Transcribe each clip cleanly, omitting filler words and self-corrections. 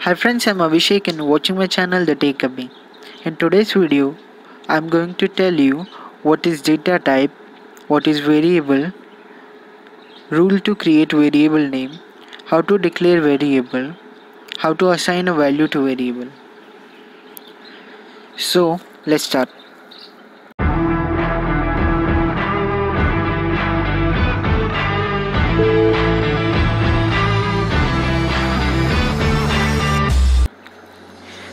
Hi friends, I'm Abhishek and watching my channel The Tech Abhi. In today's video, I'm going to tell you what is data type, what is variable, rule to create variable name, how to declare variable, how to assign a value to variable. So let's start.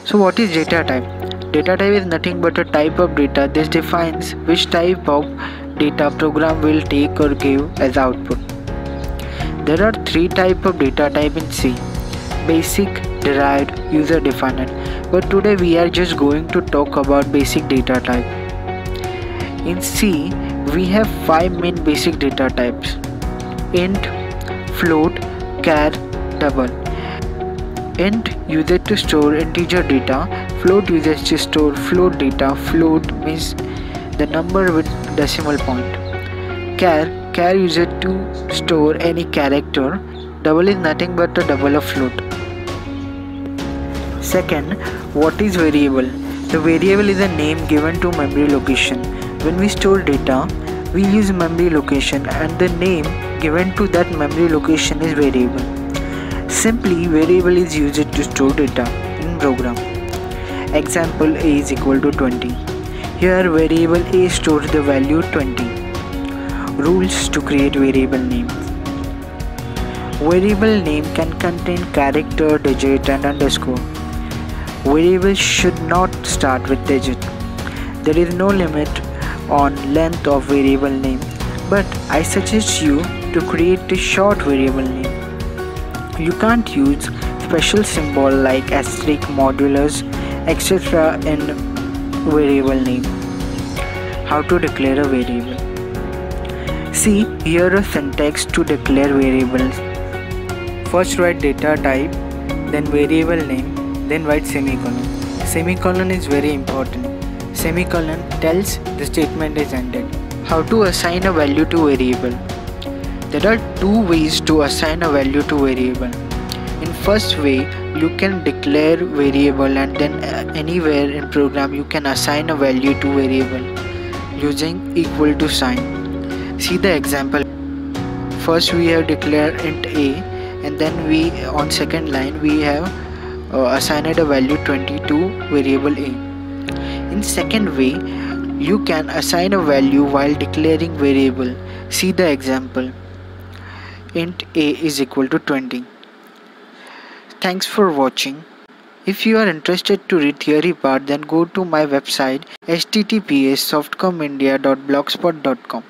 So what is data type? Data type is nothing but a type of data. This defines which type of data program will take or give as output. There are three types of data type in C: basic, derived, user defined. But today we are just going to talk about basic data type. In C, we have five main basic data types: int, float, char, double. Int uses to store integer data, float uses to store float data. Float means the number with decimal point. Char uses to store any character. Double is nothing but a double of float. Second, what is variable? The variable is a name given to memory location. When we store data, we use memory location and the name given to that memory location is variable. Simply, variable is used to store data in program. Example: a is equal to 20. Here variable a stores the value 20. Rules to create variable name. Variable name can contain character, digit and underscore. Variable should not start with digit. There is no limit on length of variable name, but I suggest you to create a short variable name. You can't use special symbol like asterisk, modulus, etc. in variable name. How to declare a variable? See here a syntax to declare variables. First write data type, then variable name, then write semicolon. Semicolon is very important. Semicolon tells the statement is ended. How to assign a value to variable? There are two ways to assign a value to variable. In first way, you can declare variable and then anywhere in program you can assign a value to variable using equal to sign. See the example. First we have declared int a and then we on second line we have assigned a value 20 to variable a. In second way, you can assign a value while declaring variable. See the example. Int a is equal to 20. Thanks for watching. If you are interested to read theory part, then go to my website https://softcomindia.blogspot.com.